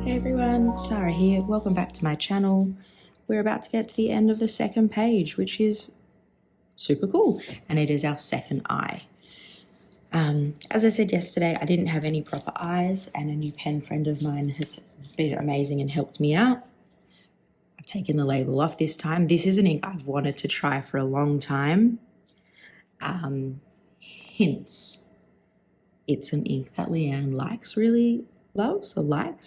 Hey everyone, Sarah here. Welcome back to my channel. We're about to get to the end of the second page, which is super cool, and it is our second eye. As I said yesterday, I didn't have any proper eyes, and a new pen friend of mine has been amazing and helped me out. I've taken the label off this time. This is an ink I've wanted to try for a long time. Hints. It's an ink that Leanne loves.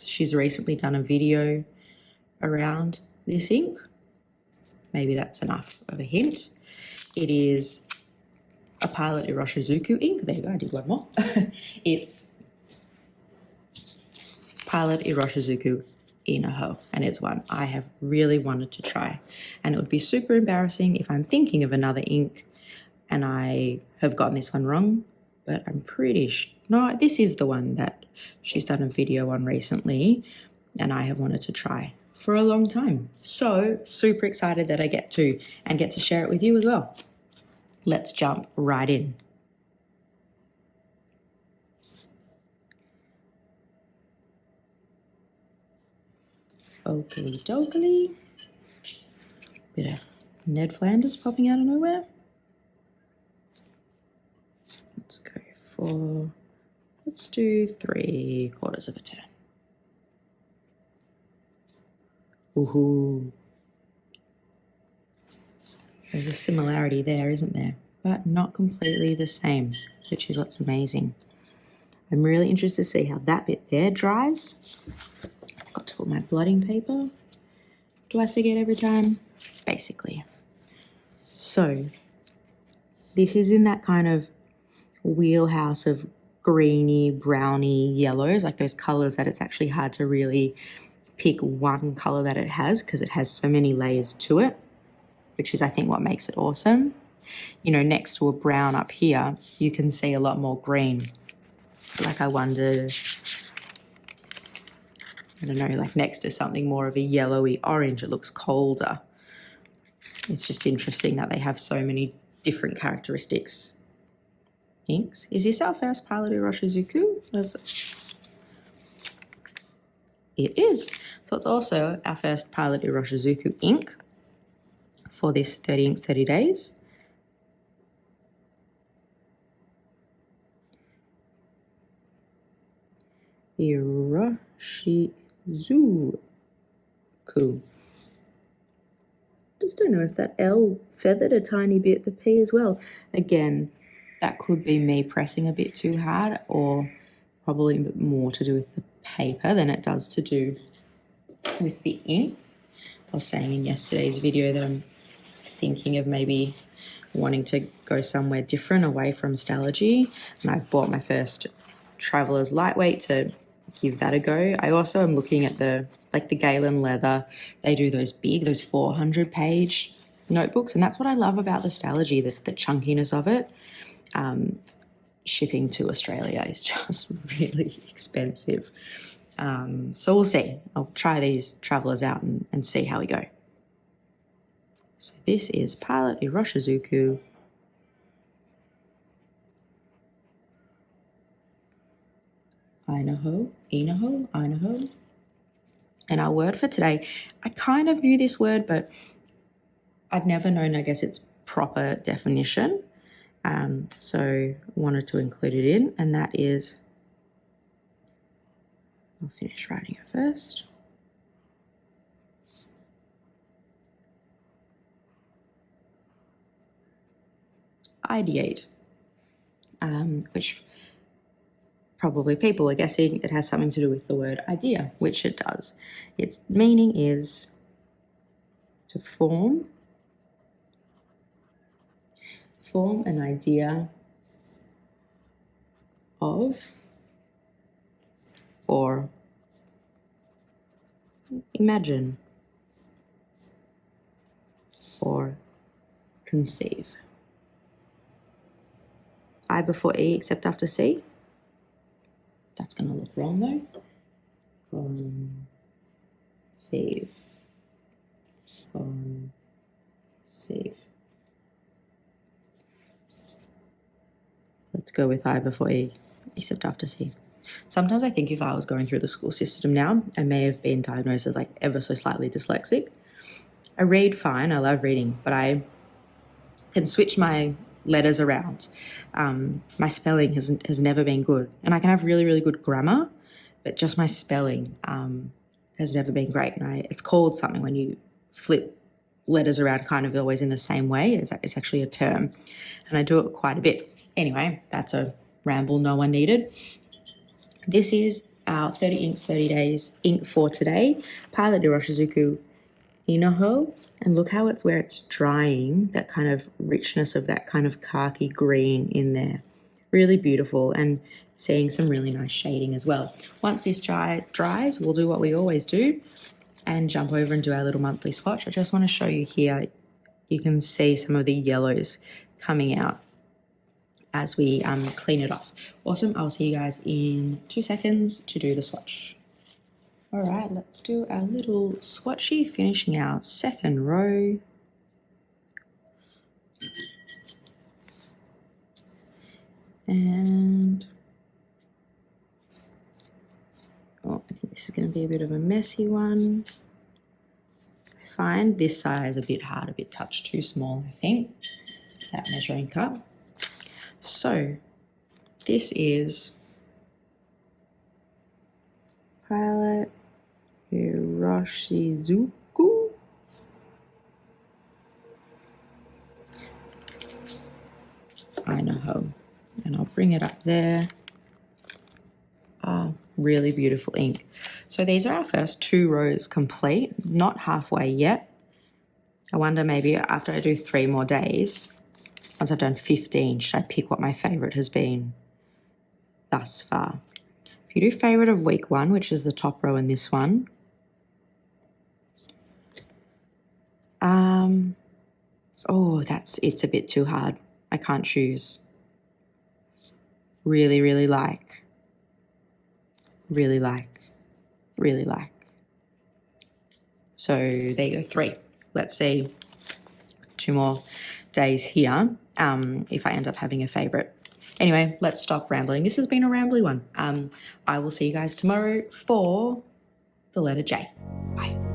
She's recently done a video around this ink. Maybe that's enough of a hint. It is a Pilot Iroshizuku ink. There you go, I did one more. It's Pilot Iroshizuku Ina Ho, and it's one I have really wanted to try. And it would be super embarrassing if I'm thinking of another ink and I have gotten this one wrong, but I'm pretty sure, no, this is the one that she's done a video on recently and I have wanted to try for a long time. So super excited that I get to share it with you as well. Let's jump right in. Oakley dokley. Bit of Ned Flanders popping out of nowhere. Let's do 3/4 of a turn. Woohoo. There's a similarity there, isn't there? But not completely the same, which is what's amazing. I'm really interested to see how that bit there dries. I've got to put my blotting paper. Do I forget every time? Basically. So this is in that kind of wheelhouse of greeny, browny yellows, like those colors that it's actually hard to really pick one color that it has because it has so many layers to it, which is I think what makes it awesome. You know, next to a brown up here, you can see a lot more green. Like I wonder, I don't know, like next to something more of a yellowy orange, it looks colder. It's just interesting that they have so many different characteristics. Inks. Is this our first Pilot Iroshizuku? It is. So it's also our first Pilot Iroshizuku ink for this 30 inks 30 days. Iroshizuku. Just don't know if that L feathered a tiny bit, the P as well. Again, that could be me pressing a bit too hard, or probably a bit more to do with the paper than it does to do with the ink. I was saying in yesterday's video that I'm thinking of maybe wanting to go somewhere different away from Stalogy, and I've bought my first Traveler's Lightweight to give that a go. I also am looking at the Galen Leather. They do those 400-page notebooks, and that's what I love about the Stalogy, the chunkiness of it. Shipping to Australia is just really expensive. So we'll see. I'll try these Travelers out and see how we go. So this is Pilot Iroshizuku Ina Ho. And our word for today, I kind of knew this word, but I'd never known, I guess, its proper definition. So wanted to include it in, and that is, I'll finish writing it first. Ideate, which probably people are guessing it has something to do with the word idea, which it does. Its meaning is to form an idea of, or imagine, or conceive. I before E except after C. That's going to look wrong though. Conceive. Let's go with I before E except after C. Sometimes I think if I was going through the school system now, I may have been diagnosed as like ever so slightly dyslexic. I read fine, I love reading, but I can switch my letters around. My spelling has never been good, and I can have really, really good grammar, but just my spelling has never been great. And it's called something when you flip letters around kind of always in the same way. It's actually a term, and I do it quite a bit. Anyway, that's a ramble no one needed. This is our 30 inks, 30 days ink for today, Pilot Iroshizuku Ina Ho, and look how where it's drying, that kind of richness of that kind of khaki green in there. Really beautiful, and seeing some really nice shading as well. Once this dries, we'll do what we always do and jump over and do our little monthly swatch. I just want to show you here, you can see some of the yellows coming out as we clean it off. Awesome, I'll see you guys in 2 seconds to do the swatch. All right, let's do our little swatchy, finishing our second row. And, oh, I think this is going to be a bit of a messy one. I find this size a bit hard, a bit touch too small, I think, that measuring cup. So, this is Pilot Iroshizuku Ina Ho, and I'll bring it up there. Oh, really beautiful ink. So these are our first 2 rows complete, not halfway yet. I wonder maybe after I do 3 more days, once I've done 15, should I pick what my favorite has been thus far? If you do favorite of week 1, which is the top row in this one, oh, it's a bit too hard. I can't choose. Really, really like. Really like. Really like. So there you go, 3. Let's see 2 more days here if I end up having a favorite. Anyway, let's stop rambling. This has been a rambly one. I will see you guys tomorrow for the letter J. Bye.